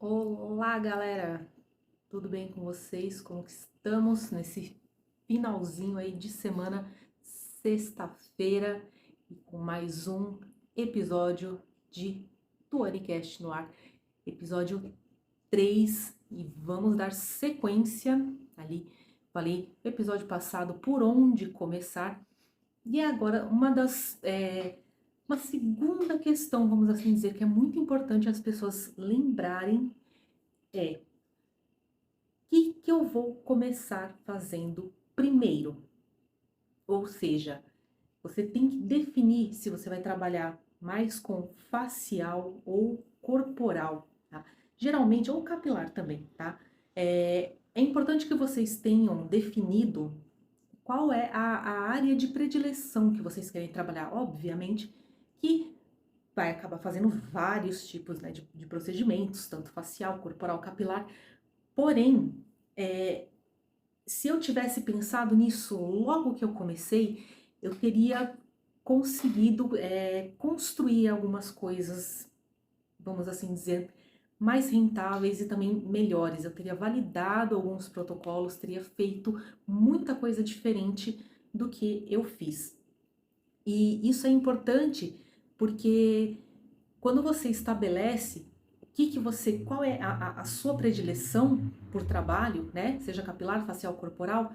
Olá, galera! Tudo bem com vocês? Como que estamos nesse finalzinho aí de semana, sexta-feira, e com mais um episódio de Tuanicast no ar, episódio 3, e vamos dar sequência ali. Falei no episódio passado por onde começar, e agora uma segunda questão, vamos assim dizer, que é muito importante as pessoas lembrarem é: que eu vou começar fazendo primeiro? Ou seja, você tem que definir se você vai trabalhar mais com facial ou corporal, tá? Geralmente, ou capilar também, tá? É importante que vocês tenham definido qual é a área de predileção que vocês querem trabalhar. Obviamente que vai acabar fazendo vários tipos, né, de procedimentos, tanto facial, corporal, capilar. Porém, é, se eu tivesse pensado nisso logo que eu comecei, eu teria conseguido construir algumas coisas, vamos assim dizer, mais rentáveis e também melhores. Eu teria validado alguns protocolos, teria feito muita coisa diferente do que eu fiz. E isso é importante porque quando você estabelece qual é a sua predileção por trabalho, né? Seja capilar, facial, corporal,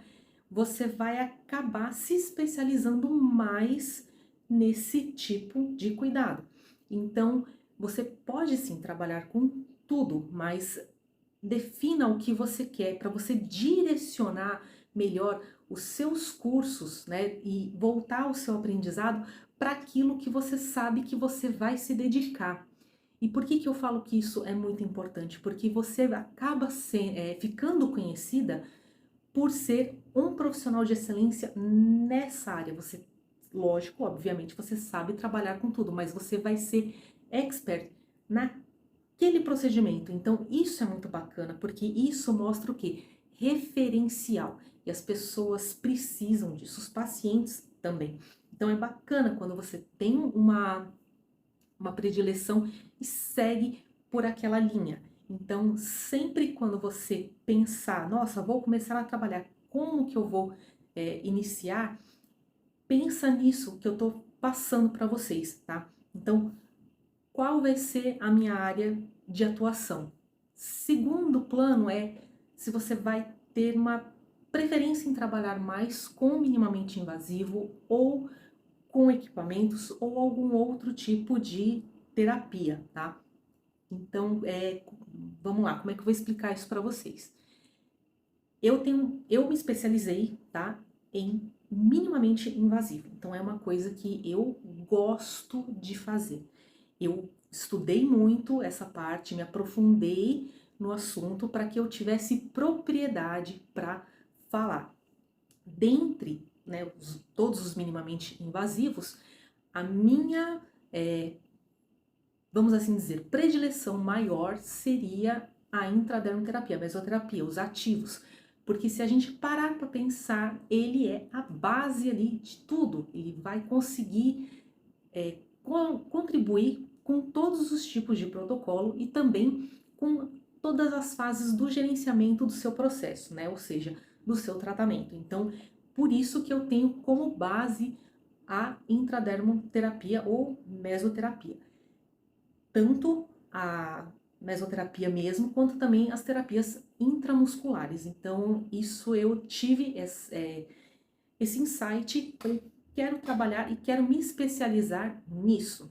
você vai acabar se especializando mais nesse tipo de cuidado. Então, você pode sim trabalhar com tudo, mas defina o que você quer para você direcionar melhor os seus cursos, né, e voltar o seu aprendizado para aquilo que você sabe que você vai se dedicar. E por que eu falo que isso é muito importante? Porque você acaba ficando conhecida por ser um profissional de excelência nessa área. Você, lógico, obviamente, você sabe trabalhar com tudo, mas você vai ser expert naquele procedimento. Então, isso é muito bacana, porque isso mostra o quê? Referencial. E as pessoas precisam disso, os pacientes também. Então, é bacana quando você tem uma predileção e segue por aquela linha. Então, sempre quando você pensar, nossa, vou começar a trabalhar, como que eu vou iniciar? Pensa nisso que eu estou passando para vocês, tá? Então, qual vai ser a minha área de atuação? Segundo plano é se você vai ter uma preferência em trabalhar mais com minimamente invasivo ou com equipamentos ou algum outro tipo de terapia, tá? Então, vamos lá, como é que eu vou explicar isso para vocês? Eu me especializei, tá, em minimamente invasivo. Então, é uma coisa que eu gosto de fazer. Eu estudei muito essa parte, me aprofundei no assunto para que eu tivesse propriedade para falar. Dentre, né, todos os minimamente invasivos, a minha, vamos assim dizer, predileção maior seria a intradermoterapia, a mesoterapia, os ativos. Porque se a gente parar para pensar, ele é a base ali de tudo. Ele vai conseguir contribuir com todos os tipos de protocolo e também com todas as fases do gerenciamento do seu processo, né? Ou seja, do seu tratamento. Então, por isso que eu tenho como base a intradermoterapia ou mesoterapia. Tanto a mesoterapia mesmo, quanto também as terapias intramusculares. Então, isso eu tive esse insight, eu quero trabalhar e quero me especializar nisso.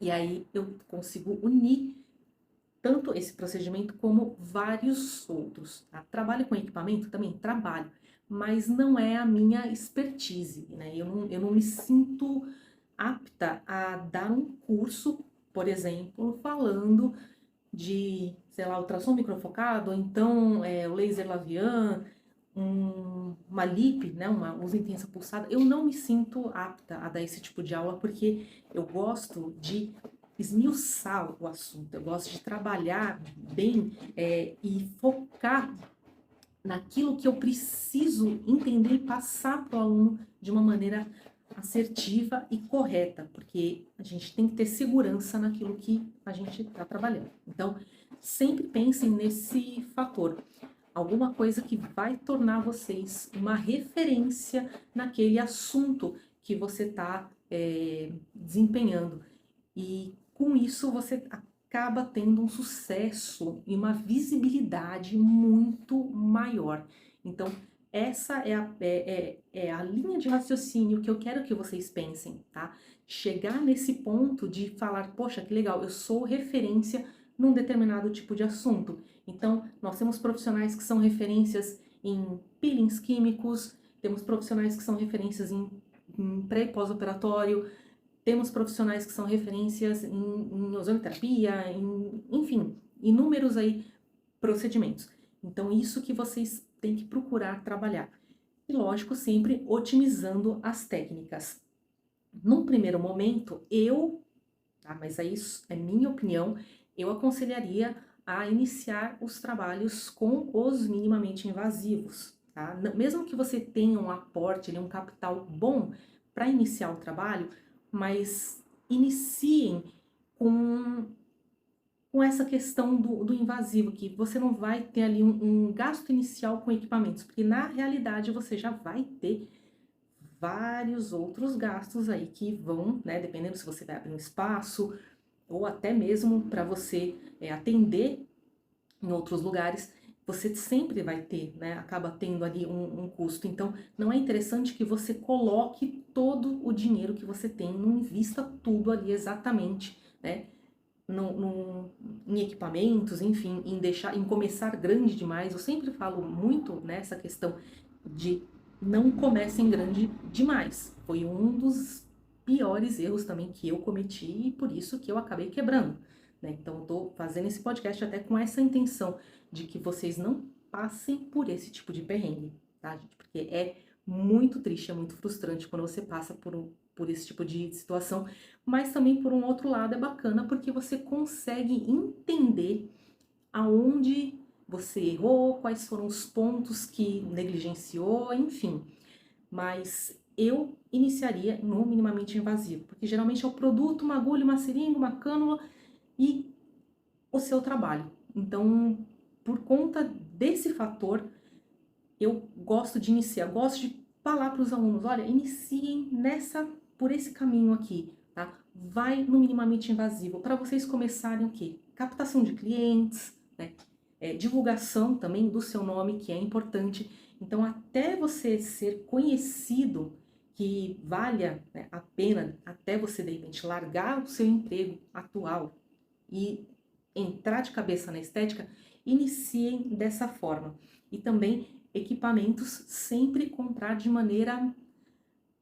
E aí eu consigo unir tanto esse procedimento como vários outros. Tá? Trabalho com equipamento? Também trabalho, mas não é a minha expertise, né? Eu não me sinto apta a dar um curso, por exemplo, falando de, sei lá, ultrassom microfocado, ou então o laser Lavian, uma LIP, né, uma luz intensa pulsada. Eu não me sinto apta a dar esse tipo de aula porque eu gosto de esmiuçar o assunto, eu gosto de trabalhar bem e focar naquilo que eu preciso entender e passar para o aluno de uma maneira assertiva e correta, porque a gente tem que ter segurança naquilo que a gente está trabalhando. Então, sempre pensem nesse fator. Alguma coisa que vai tornar vocês uma referência naquele assunto que você está desempenhando. E com isso você acaba tendo um sucesso e uma visibilidade muito maior. Então, essa é a linha de raciocínio que eu quero que vocês pensem, tá? Chegar nesse ponto de falar, poxa, que legal, eu sou referência num determinado tipo de assunto. Então, nós temos profissionais que são referências em peelings químicos, temos profissionais que são referências em pré e pós-operatório, temos profissionais que são referências em ozonoterapia, enfim, inúmeros aí procedimentos. Então, isso que vocês têm que procurar trabalhar. E, lógico, sempre otimizando as técnicas. Num primeiro momento, mas aí isso é minha opinião, eu aconselharia a iniciar os trabalhos com os minimamente invasivos, tá? Mesmo que você tenha um aporte, um capital bom para iniciar o trabalho, mas iniciem com essa questão do invasivo, que você não vai ter ali um gasto inicial com equipamentos, porque na realidade você já vai ter vários outros gastos aí que vão, né, dependendo se você vai abrir um espaço, ou até mesmo para você atender em outros lugares, você sempre vai ter, né, acaba tendo ali um custo. Então, não é interessante que você coloque todo o dinheiro que você tem, não invista tudo ali exatamente, né, em equipamentos, enfim, em começar grande demais. Eu sempre falo muito nessa questão de não comecem grande demais. Foi um dos piores erros também que eu cometi e por isso que eu acabei quebrando, né? Então eu tô fazendo esse podcast até com essa intenção de que vocês não passem por esse tipo de perrengue, tá, gente? Porque é muito triste, é muito frustrante quando você passa por esse tipo de situação, mas também por um outro lado é bacana porque você consegue entender aonde você errou, quais foram os pontos que negligenciou, enfim. Mas eu iniciaria no minimamente invasivo, porque geralmente é o produto, uma agulha, uma seringa, uma cânula e o seu trabalho. Então, por conta desse fator, eu gosto de iniciar, gosto de falar para os alunos, olha, iniciem por esse caminho aqui, tá? Vai no minimamente invasivo, para vocês começarem o quê? Captação de clientes, né? Divulgação também do seu nome, que é importante. Então, até você ser conhecido, que valha, né, a pena, até você, de repente, largar o seu emprego atual e entrar de cabeça na estética, iniciem dessa forma. E também equipamentos sempre comprar de maneira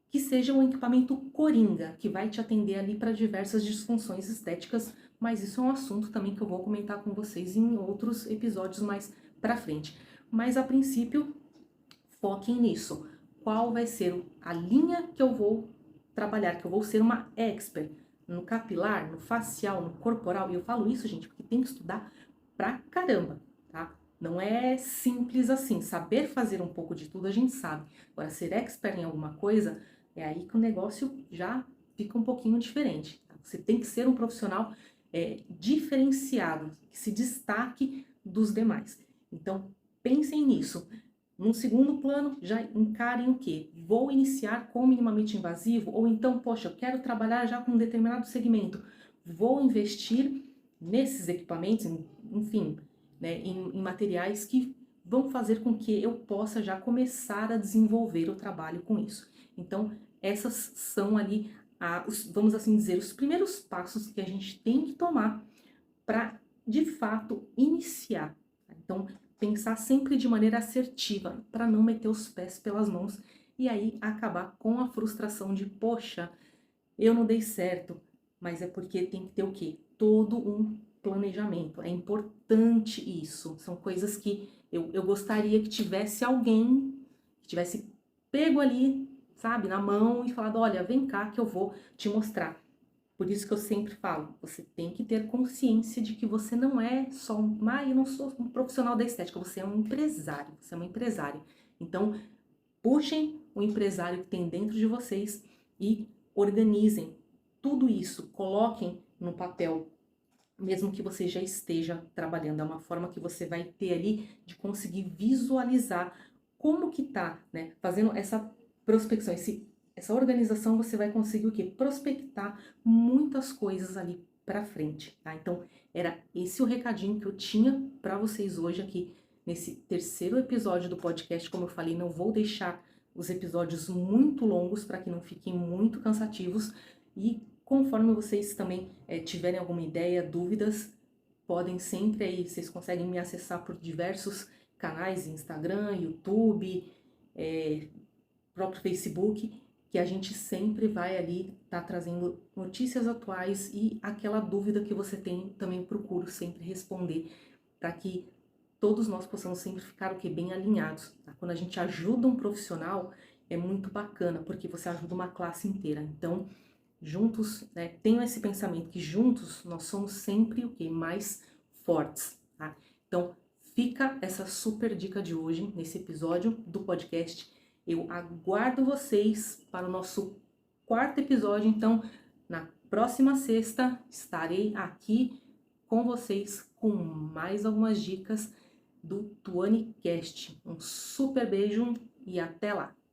que seja um equipamento coringa, que vai te atender ali para diversas disfunções estéticas, mas isso é um assunto também que eu vou comentar com vocês em outros episódios mais para frente. Mas a princípio, foquem nisso. Qual vai ser a linha que eu vou trabalhar, que eu vou ser uma expert no capilar, no facial, no corporal. E eu falo isso, gente, porque tem que estudar pra caramba, tá? Não é simples assim. Saber fazer um pouco de tudo a gente sabe. Agora, ser expert em alguma coisa, é aí que o negócio já fica um pouquinho diferente. Tá? Você tem que ser um profissional diferenciado, que se destaque dos demais. Então, pensem nisso. Num segundo plano, já encarem o quê? Vou iniciar com minimamente invasivo? Ou então, poxa, eu quero trabalhar já com um determinado segmento. Vou investir nesses equipamentos, enfim, né, em materiais que vão fazer com que eu possa já começar a desenvolver o trabalho com isso. Então, essas são ali, vamos assim dizer, os primeiros passos que a gente tem que tomar para, de fato, iniciar. Então, pensar sempre de maneira assertiva, para não meter os pés pelas mãos e aí acabar com a frustração de, poxa, eu não dei certo, mas é porque tem que ter o quê? Todo um planejamento. É importante isso. São coisas que eu gostaria que tivesse alguém que tivesse pego ali, sabe, na mão e falado, olha, vem cá que eu vou te mostrar. Por isso que eu sempre falo, você tem que ter consciência de que você não é só eu não sou um profissional da estética, você é um empresário, você é uma empresária. Então, puxem o empresário que tem dentro de vocês e organizem tudo isso, coloquem no papel mesmo que você já esteja trabalhando. É uma forma que você vai ter ali de conseguir visualizar como que tá, né? Fazendo essa prospecção, essa organização, você vai conseguir o quê? Prospectar muitas coisas ali para frente, tá? Então, era esse o recadinho que eu tinha para vocês hoje aqui nesse terceiro episódio do podcast. Como eu falei, não vou deixar os episódios muito longos para que não fiquem muito cansativos, e conforme vocês também tiverem alguma ideia, dúvidas, podem sempre aí, vocês conseguem me acessar por diversos canais, Instagram, YouTube, próprio Facebook, que a gente sempre vai ali estar trazendo notícias atuais, e aquela dúvida que você tem também procuro sempre responder, para que todos nós possamos sempre ficar o que bem alinhados, tá? Quando a gente ajuda um profissional é muito bacana, porque você ajuda uma classe inteira. Então, juntos, né, tenho esse pensamento que juntos nós somos sempre o que? Mais fortes, tá? Então, fica essa super dica de hoje, nesse episódio do podcast. Eu aguardo vocês para o nosso quarto episódio. Então, na próxima sexta, estarei aqui com vocês com mais algumas dicas do TuaniCast. Um super beijo e até lá!